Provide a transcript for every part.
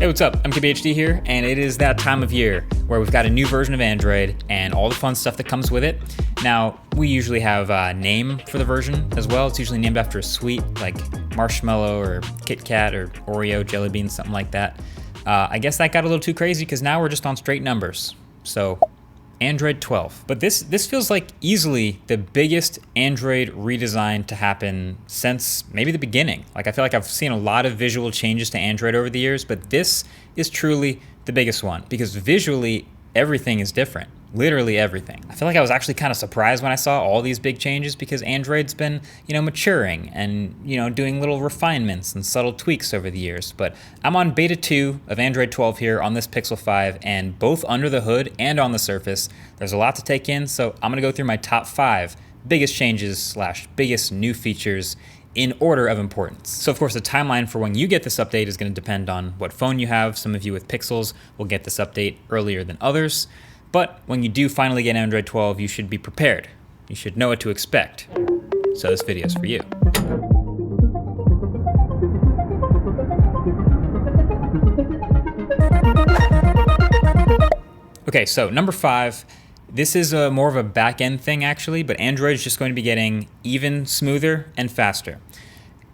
Hey, what's up? I'm KBHD here, and it is that time of year where we've got a new version of Android and all the fun stuff that comes with it. Now, we usually have a name for the version as well. It's usually named after a sweet like marshmallow or Kit Kat or Oreo, jelly beans, something like that. I guess that got a little too crazy because now we're just on straight numbers. So Android 12. But this feels like easily the biggest Android redesign to happen since maybe the beginning. Like I feel like I've seen a lot of visual changes to Android over the years, but this is truly the biggest one because visually everything is different. Literally everything. I feel like I was actually kind of surprised when I saw all these big changes because Android's been, maturing and, doing little refinements and subtle tweaks over the years. But I'm on beta 2 of Android 12 here on this Pixel 5, and both under the hood and on the surface, there's a lot to take in. So I'm gonna go through my top 5 biggest changes / biggest new features in order of importance. So of course the timeline for when you get this update is gonna depend on what phone you have. Some of you with Pixels will get this update earlier than others. But when you do finally get Android 12, you should be prepared. You should know what to expect. So this video is for you. Okay, so number 5, this is more of a back-end thing actually, but Android is just going to be getting even smoother and faster.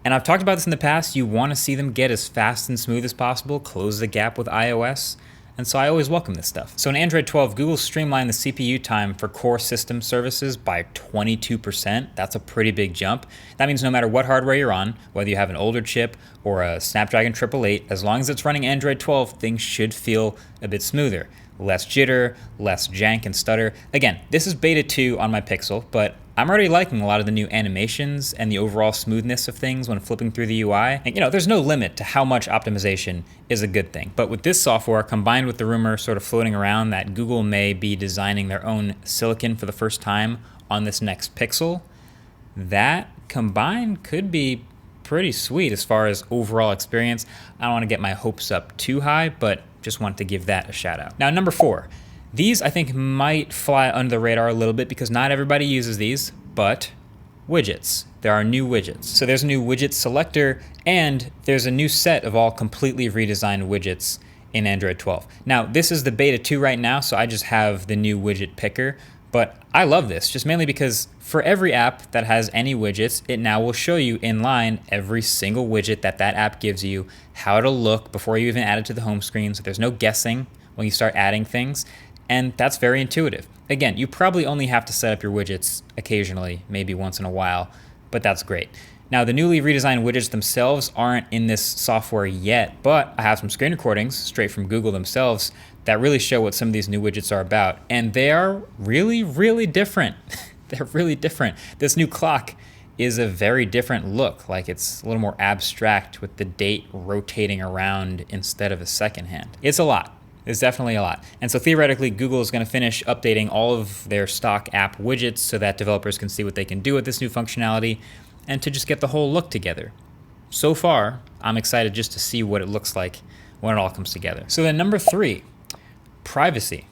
And I've talked about this in the past, you want to see them get as fast and smooth as possible, close the gap with iOS. And so I always welcome this stuff. So in Android 12, Google streamlined the CPU time for core system services by 22%. That's a pretty big jump. That means no matter what hardware you're on, whether you have an older chip or a Snapdragon 888, as long as it's running Android 12, things should feel a bit smoother. Less jitter, less jank and stutter. Again, this is beta 2 on my Pixel, but I'm already liking a lot of the new animations and the overall smoothness of things when flipping through the UI. And there's no limit to how much optimization is a good thing. But with this software, combined with the rumor sort of floating around that Google may be designing their own silicon for the first time on this next Pixel, that combined could be pretty sweet as far as overall experience. I don't want to get my hopes up too high, but just want to give that a shout out. Now, number 4. These, I think, might fly under the radar a little bit because not everybody uses these, but widgets. There are new widgets. So there's a new widget selector, and there's a new set of all completely redesigned widgets in Android 12. Now, this is the beta 2 right now, so I just have the new widget picker, but I love this, just mainly because for every app that has any widgets, it now will show you in line every single widget that app gives you, how it'll look before you even add it to the home screen, so there's no guessing when you start adding things. And that's very intuitive. Again, you probably only have to set up your widgets occasionally, maybe once in a while, but that's great. Now, the newly redesigned widgets themselves aren't in this software yet, but I have some screen recordings straight from Google themselves that really show what some of these new widgets are about. And they are really, really different. They're really different. This new clock is a very different look. Like it's a little more abstract with the date rotating around instead of a second hand. It's a lot. It's definitely a lot. And so theoretically, Google is going to finish updating all of their stock app widgets so that developers can see what they can do with this new functionality and to just get the whole look together. So far, I'm excited just to see what it looks like when it all comes together. So then number 3, privacy.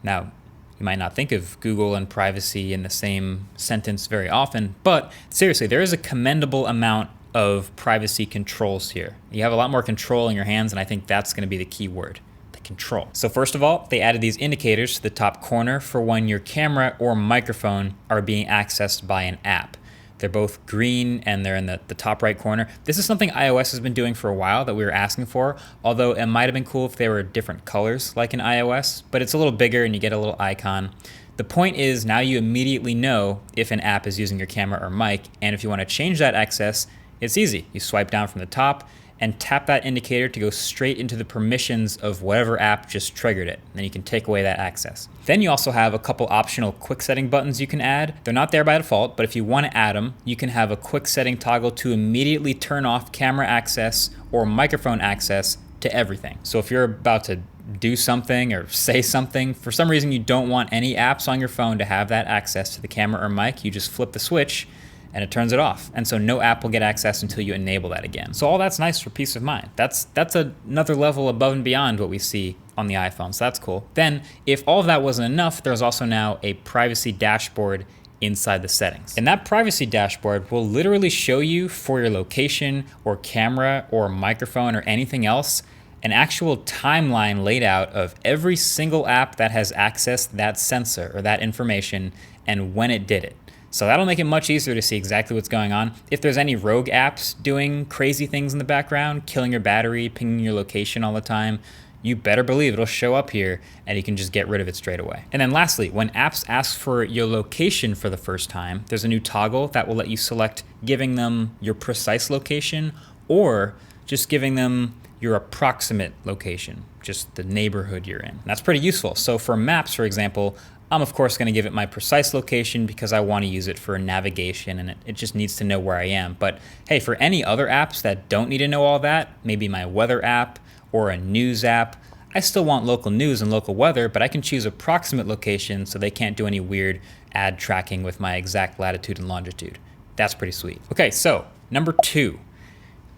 Now, you might not think of Google and privacy in the same sentence very often, but seriously, there is a commendable amount of privacy controls here. You have a lot more control in your hands, and I think that's going to be the key word. Control. So first of all, they added these indicators to the top corner for when your camera or microphone are being accessed by an app. They're both green and they're in the top right corner. This is something iOS has been doing for a while that we were asking for, although it might have been cool if they were different colors like in iOS, but it's a little bigger and you get a little icon. The point is now you immediately know if an app is using your camera or mic, and if you want to change that access, it's easy. You swipe down from the top and tap that indicator to go straight into the permissions of whatever app just triggered it. Then you can take away that access. Then you also have a couple optional quick setting buttons you can add. They're not there by default, but if you want to add them, you can have a quick setting toggle to immediately turn off camera access or microphone access to everything. So if you're about to do something or say something, for some reason you don't want any apps on your phone to have that access to the camera or mic, you just flip the switch and it turns it off. And so no app will get access until you enable that again. So all that's nice for peace of mind. That's another level above and beyond what we see on the iPhone, so that's cool. Then, if all of that wasn't enough, there's also now a privacy dashboard inside the settings. And that privacy dashboard will literally show you for your location or camera or microphone or anything else an actual timeline laid out of every single app that has accessed that sensor or that information and when it did it. So that'll make it much easier to see exactly what's going on. If there's any rogue apps doing crazy things in the background, killing your battery, pinging your location all the time, you better believe it'll show up here and you can just get rid of it straight away. And then lastly, when apps ask for your location for the first time, there's a new toggle that will let you select giving them your precise location or just giving them your approximate location, just the neighborhood you're in. And that's pretty useful. So for maps, for example, I'm of course going to give it my precise location because I want to use it for navigation and it just needs to know where I am. But hey, for any other apps that don't need to know all that, maybe my weather app or a news app, I still want local news and local weather, but I can choose approximate location so they can't do any weird ad tracking with my exact latitude and longitude. That's pretty sweet. Okay, so number 2,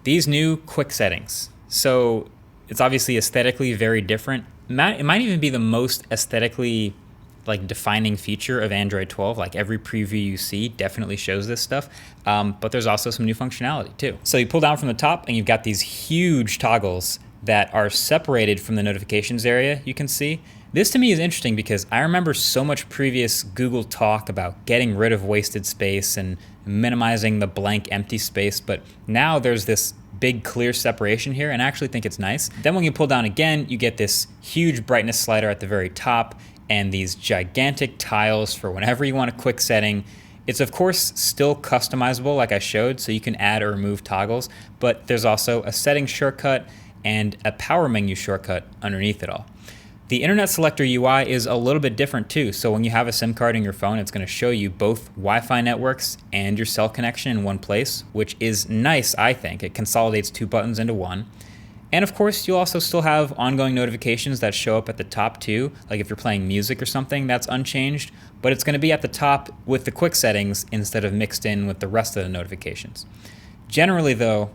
these new quick settings. So it's obviously aesthetically very different. It might even be the most aesthetically defining feature of Android 12. Like every preview you see definitely shows this stuff, but there's also some new functionality too. So you pull down from the top and you've got these huge toggles that are separated from the notifications area, you can see. This to me is interesting because I remember so much previous Google talk about getting rid of wasted space and minimizing the blank empty space, but now there's this big clear separation here and I actually think it's nice. Then when you pull down again, you get this huge brightness slider at the very top and these gigantic tiles for whenever you want a quick setting. It's of course still customizable like I showed, so you can add or remove toggles, but there's also a settings shortcut and a power menu shortcut underneath it all. The Internet Selector UI is a little bit different too, so when you have a SIM card in your phone, it's going to show you both Wi-Fi networks and your cell connection in one place, which is nice, I think. It consolidates 2 buttons into one. And of course, you'll also still have ongoing notifications that show up at the top too. Like if you're playing music or something, that's unchanged, but it's going to be at the top with the quick settings instead of mixed in with the rest of the notifications. Generally though,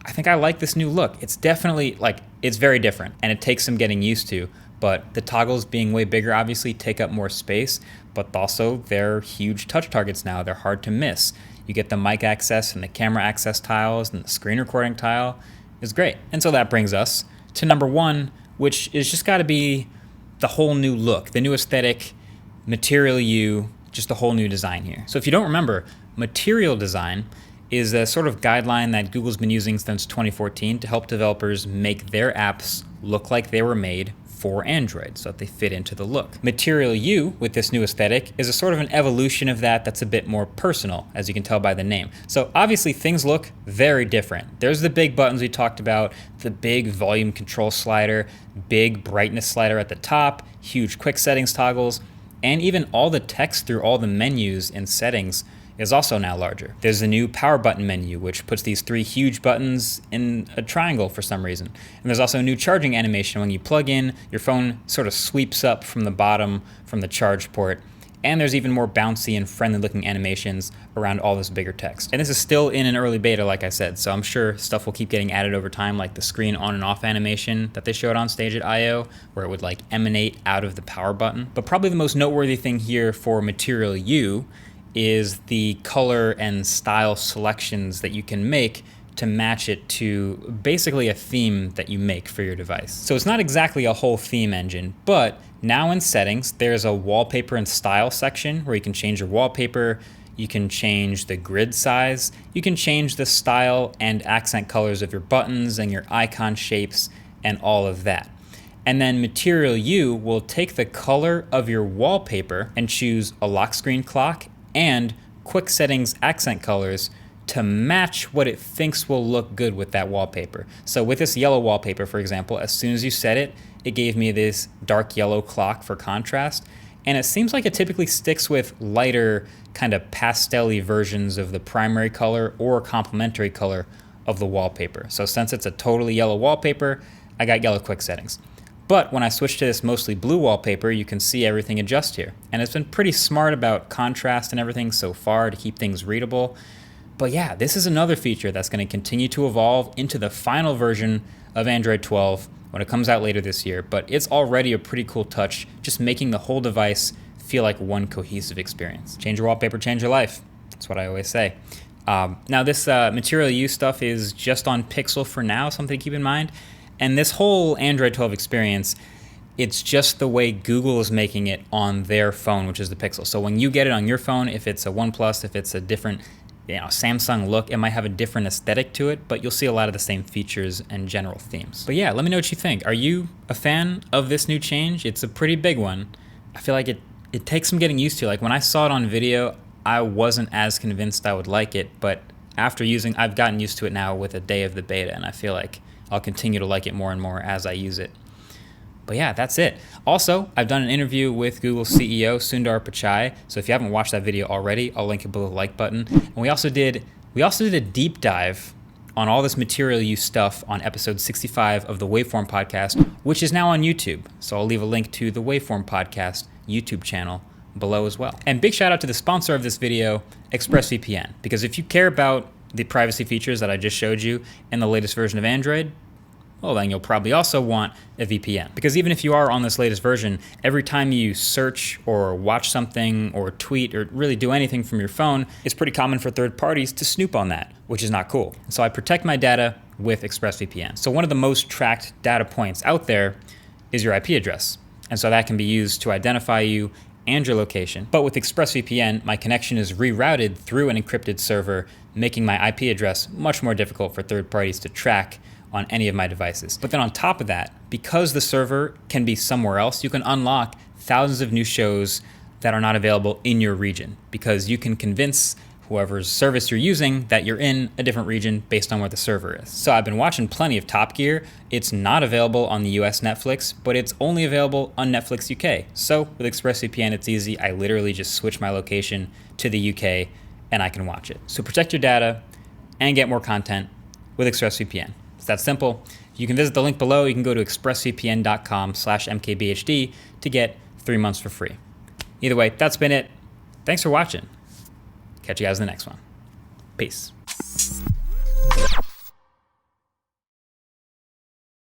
I think I like this new look. It's definitely it's very different and it takes some getting used to, but the toggles being way bigger obviously take up more space, but also they're huge touch targets now. They're hard to miss. You get the mic access and the camera access tiles and the screen recording tile. Is great. And so that brings us to number 1, which is just got to be the whole new look, the new aesthetic, Material U, just a whole new design here. So if you don't remember, material design is a sort of guideline that Google's been using since 2014 to help developers make their apps look like they were made for Android so that they fit into the look. Material U, with this new aesthetic, is a sort of an evolution of that that's a bit more personal, as you can tell by the name. So obviously things look very different. There's the big buttons we talked about, the big volume control slider, big brightness slider at the top, huge quick settings toggles, and even all the text through all the menus and settings is also now larger. There's a new power button menu, which puts these 3 huge buttons in a triangle for some reason. And there's also a new charging animation. When you plug in, your phone sort of sweeps up from the bottom from the charge port. And there's even more bouncy and friendly looking animations around all this bigger text. And this is still in an early beta, like I said, so I'm sure stuff will keep getting added over time, like the screen on and off animation that they showed on stage at I.O., where it would emanate out of the power button. But probably the most noteworthy thing here for Material U is the color and style selections that you can make to match it to basically a theme that you make for your device. So it's not exactly a whole theme engine, but now in settings, there's a wallpaper and style section where you can change your wallpaper, you can change the grid size, you can change the style and accent colors of your buttons and your icon shapes and all of that. And then Material U will take the color of your wallpaper and choose a lock screen clock and quick settings accent colors to match what it thinks will look good with that wallpaper. So with this yellow wallpaper, for example, as soon as you set it, it gave me this dark yellow clock for contrast. And it seems like it typically sticks with lighter kind of pastel-y versions of the primary color or complementary color of the wallpaper. So since it's a totally yellow wallpaper, I got yellow quick settings. But when I switch to this mostly blue wallpaper, you can see everything adjust here. And it's been pretty smart about contrast and everything so far to keep things readable. But yeah, this is another feature that's going to continue to evolve into the final version of Android 12 when it comes out later this year. But it's already a pretty cool touch, just making the whole device feel like one cohesive experience. Change your wallpaper, change your life. That's what I always say. Now this Material U stuff is just on Pixel for now, something to keep in mind. And this whole Android 12 experience, it's just the way Google is making it on their phone, which is the Pixel. So when you get it on your phone, if it's a OnePlus, if it's a different Samsung look, it might have a different aesthetic to it, but you'll see a lot of the same features and general themes. But yeah, let me know what you think. Are you a fan of this new change? It's a pretty big one. I feel like it takes some getting used to. Like when I saw it on video, I wasn't as convinced I would like it, but after using, I've gotten used to it now with a day of the beta, and I feel like I'll continue to like it more and more as I use it. But yeah, that's it. Also, I've done an interview with Google CEO Sundar Pichai. So if you haven't watched that video already, I'll link it below the like button. And we also did a deep dive on all this material use stuff on episode 65 of the Waveform podcast, which is now on YouTube. So I'll leave a link to the Waveform podcast YouTube channel below as well. And big shout out to the sponsor of this video, ExpressVPN, because if you care about the privacy features that I just showed you in the latest version of Android, well, then you'll probably also want a VPN. Because even if you are on this latest version, every time you search or watch something or tweet or really do anything from your phone, it's pretty common for third parties to snoop on that, which is not cool. So I protect my data with ExpressVPN. So one of the most tracked data points out there is your IP address. And so that can be used to identify you and your location. But with ExpressVPN, my connection is rerouted through an encrypted server, making my IP address much more difficult for third parties to track on any of my devices. But then on top of that, because the server can be somewhere else, you can unlock thousands of new shows that are not available in your region, because you can convince whoever's service you're using that you're in a different region based on where the server is. So I've been watching plenty of Top Gear. It's not available on the US Netflix, but it's only available on Netflix UK. So with ExpressVPN, it's easy. I literally just switch my location to the UK and I can watch it. So protect your data and get more content with ExpressVPN. It's that simple. You can visit the link below. You can go to expressvpn.com/mkbhd to get 3 months for free. Either way, that's been it. Thanks for watching. Catch you guys in the next one. Peace.